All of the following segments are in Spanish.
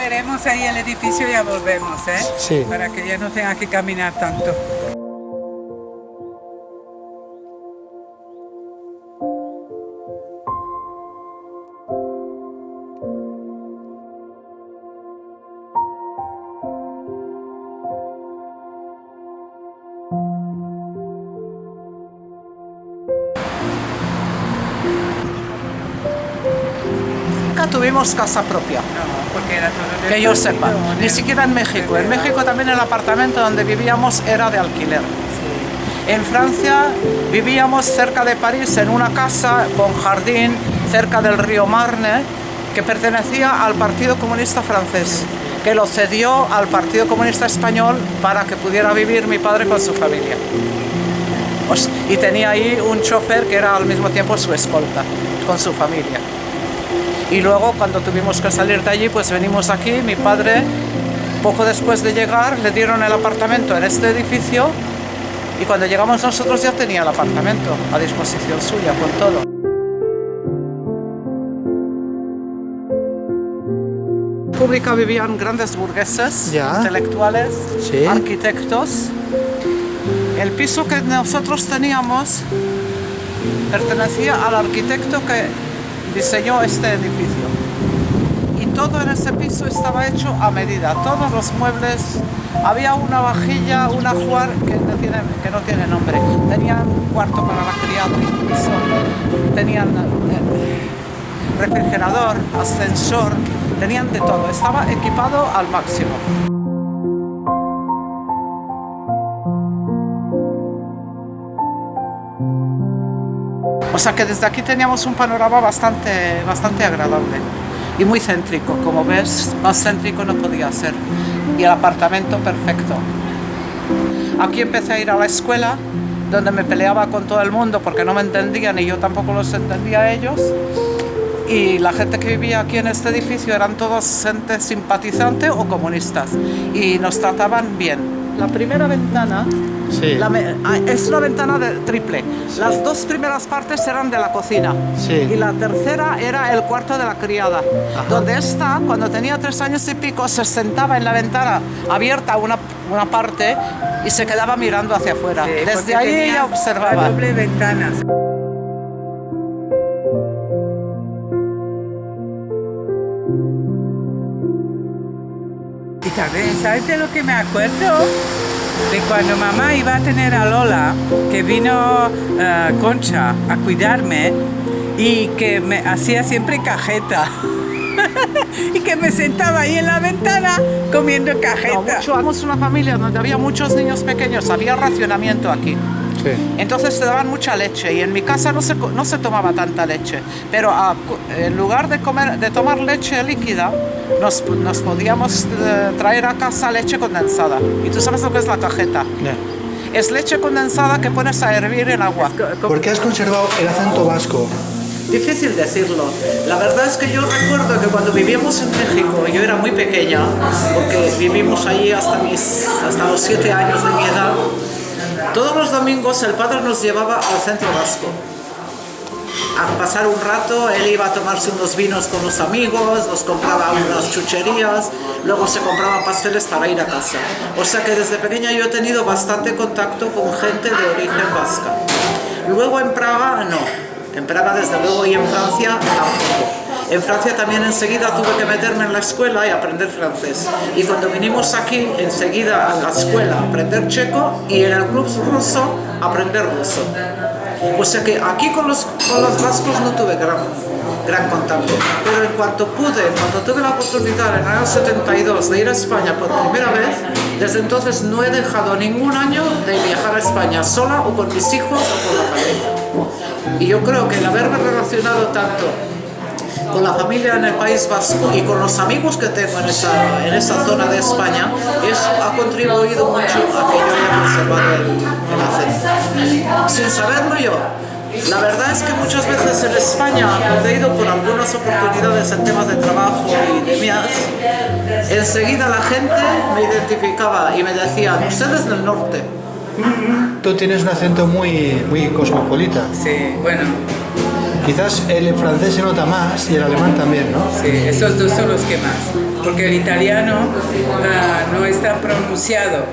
veremos ahí el edificio y ya volvemos, ¿eh? Sí. Para que ya no tenga que caminar tanto. Nunca tuvimos casa propia, No, porque era todo que yo desprendido, sepa, ¿no? ni siquiera en México. En México también el apartamento donde vivíamos era de alquiler. Sí. En Francia vivíamos cerca de París en una casa con jardín cerca del río Marne que pertenecía al Partido Comunista Francés, que lo cedió al Partido Comunista Español para que pudiera vivir mi padre con su familia. Y tenía ahí un chofer que era al mismo tiempo su escolta, con su familia. Y luego cuando tuvimos que salir de allí, pues venimos aquí. Mi padre, poco después de llegar, le dieron el apartamento en este edificio y cuando llegamos nosotros ya tenía el apartamento a disposición suya, con todo. En República vivían grandes burgueses, Ya. intelectuales, Sí. arquitectos. El piso que nosotros teníamos pertenecía al arquitecto que diseñó este edificio. Y todo en ese piso estaba hecho a medida, todos los muebles. Había una vajilla, un ajuar que no tiene nombre. Tenían un cuarto para la criada incluso. Tenían refrigerador, ascensor, tenían de todo. Estaba equipado al máximo. O sea que desde aquí teníamos un panorama bastante agradable y muy céntrico. Como ves, más céntrico no podía ser. Y el apartamento perfecto. Aquí empecé a ir a la escuela, donde me peleaba con todo el mundo porque no me entendían y yo tampoco los entendía a ellos. Y la gente que vivía aquí en este edificio eran todos gente simpatizante o comunistas y nos trataban bien. La primera ventana Sí. es una ventana triple. Sí. Las dos primeras partes eran de la cocina. Sí. Y la tercera era el cuarto de la criada. Ajá. Donde esta, cuando tenía 3 años y pico, se sentaba en la ventana abierta una parte y se quedaba mirando hacia afuera. Sí, Desde porque ahí tenía ella observaba. doble ventanas. Y también, ¿sabes de lo que me acuerdo? De cuando mamá iba a tener a Lola, que vino Concha a cuidarme y que me hacía siempre cajeta. Y que me sentaba ahí en la ventana comiendo No, cajeta. éramos una familia donde había muchos niños pequeños, había racionamiento aquí. Sí. Entonces te daban mucha leche y en mi casa no se tomaba tanta leche. Pero en lugar de tomar leche líquida, nos podíamos traer a casa leche condensada. ¿Y tú sabes lo que es la cajeta? Ya. Es leche condensada que pones a hervir en agua. ¿Por qué has conservado el acento vasco? Difícil decirlo. La verdad es que yo recuerdo que cuando vivíamos en México, yo era muy pequeña, porque vivimos allí hasta los 7 años de mi edad. Todos los domingos el padre nos llevaba al centro vasco a pasar un rato. Él iba a tomarse unos vinos con los amigos, nos compraba unas chucherías, luego se compraban pasteles para ir a casa. O sea que desde pequeña yo he tenido bastante contacto con gente de origen vasca. Luego en Praga no, en Praga desde luego, y en Francia tampoco. En Francia también enseguida tuve que meterme en la escuela y aprender francés. Y cuando vinimos aquí, enseguida a la escuela a aprender checo y en el club ruso a aprender ruso. O sea que aquí con los vascos no tuve gran contacto. Pero en cuanto cuando tuve la oportunidad en el año 72 de ir a España por primera vez, desde entonces no he dejado ningún año de viajar a España sola o con mis hijos o con la familia. Y yo creo que el haberme relacionado tanto con la familia en el País Vasco y con los amigos que tengo en esa zona de España, eso ha contribuido mucho a que yo haya conservado el acento. Sin saberlo yo. La verdad es que muchas veces en España, cuando he ido por algunas oportunidades en temas de trabajo y demás, enseguida la gente me identificaba y me decían, ustedes del norte. Tú tienes un acento muy cosmopolita. Sí, bueno, Quizás el francés se nota más y el alemán también, ¿no? sí, esos dos son los que más. porque el italiano no es tan pronunciado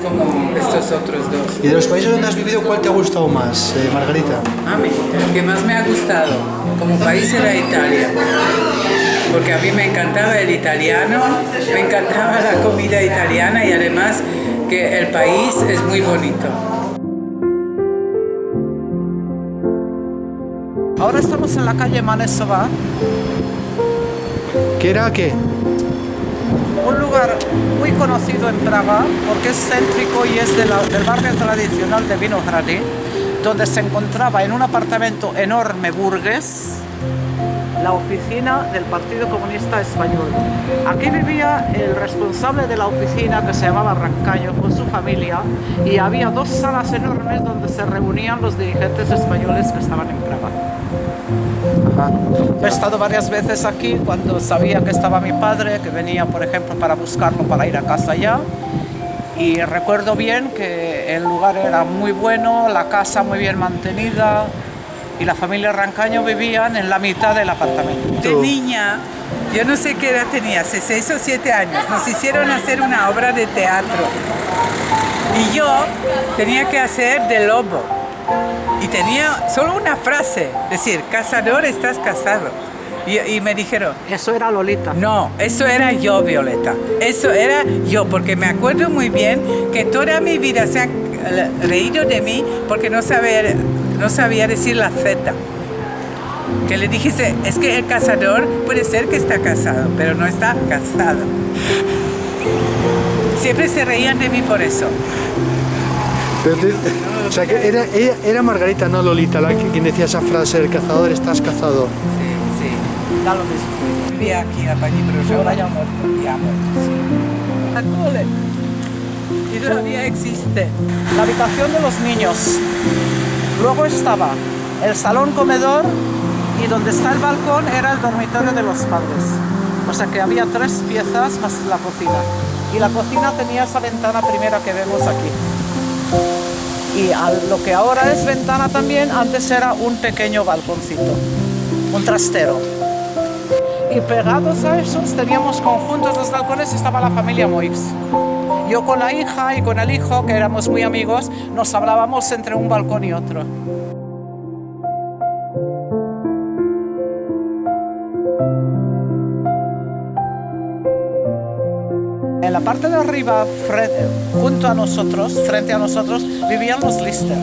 como estos otros dos. ¿Y de los países donde has vivido, cuál te ha gustado más, Margarita? A mí, el que más me ha gustado como país era Italia, porque a mí me encantaba el italiano, me encantaba la comida italiana y además que el país es muy bonito. Ahora estamos en la calle Manesova, ¿Qué era qué? un lugar muy conocido en Praga porque es céntrico y es del barrio tradicional de Vinohrady, donde se encontraba en un apartamento enorme burgués la oficina del Partido Comunista Español. Aquí vivía el responsable de la oficina, que se llamaba Rancaño, con su familia, y había dos salas enormes donde se reunían los dirigentes españoles que estaban en Praga. He estado varias veces aquí cuando sabía que estaba mi padre, que venía, por ejemplo, para buscarlo para ir a casa ya. Y recuerdo bien que el lugar era muy bueno, la casa muy bien mantenida y la familia Rancaño vivían en la mitad del apartamento. De niña, yo no sé qué edad tenía, hace 6 o 7 años, nos hicieron hacer una obra de teatro. Y yo tenía que hacer de lobo. Y tenía solo una frase, decir, cazador, estás casado. Y me dijeron, Eso era Lolita. no, eso era yo, Violeta. Eso era yo, porque me acuerdo muy bien que toda mi vida se han reído de mí porque no sabía decir la Z. Que le dijese, es que el cazador puede ser que está casado, pero no está casado. Siempre se reían de mí por eso. O sea, que era Margarita, no Lolita, quien decía esa frase, el cazador, estás cazado. Sí, sí. Da lo mismo. Vivía aquí a Pañi, pero ahora ya muerto. Ya muerto, sí. La cole. Y todavía existe. La habitación de los niños. Luego estaba el salón comedor y donde está el balcón era el dormitorio de los padres. O sea que había 3 piezas más la cocina. Y la cocina tenía esa ventana primera que vemos aquí. Y lo que ahora es ventana también, antes era un pequeño balconcito, un trastero. Y pegados a esos teníamos conjuntos los balcones, estaba la familia Moix. Yo con la hija y con el hijo, que éramos muy amigos, nos hablábamos entre un balcón y otro. En la parte de arriba, junto a nosotros, frente a nosotros, vivían los Lister.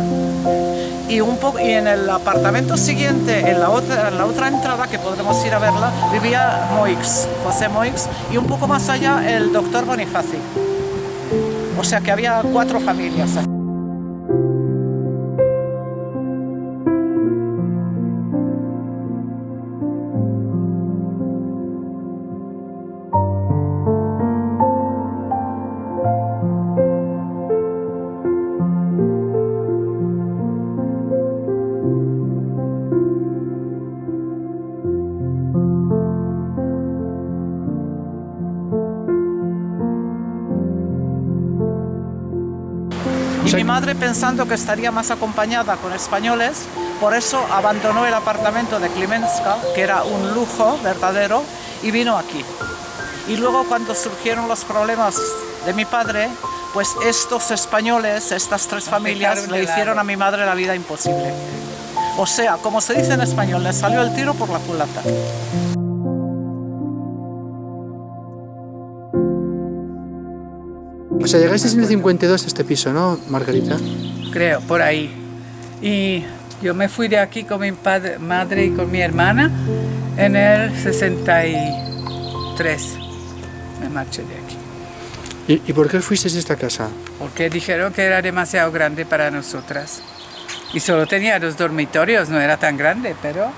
Y en el apartamento siguiente, en la otra entrada, que podremos ir a verla, vivía Moix, José Moix, y un poco más allá el doctor Bonifaci. O sea que había 4 familias. Y mi madre, pensando que estaría más acompañada con españoles, por eso abandonó el apartamento de Klimenska, que era un lujo verdadero, y vino aquí. Y luego, cuando surgieron los problemas de mi padre, pues estos españoles, estas 3 familias, le hicieron a mi madre la vida imposible. O sea, como se dice en español, le salió el tiro por la culata. O sea, llegaste en el 52 a este piso, ¿no, Margarita? Creo, por ahí. Y yo me fui de aquí con mi madre y con mi hermana en el 63. Me marché de aquí. ¿Y por qué fuiste de esta casa? Porque dijeron que era demasiado grande para nosotras. Y solo tenía 2 dormitorios, no era tan grande, pero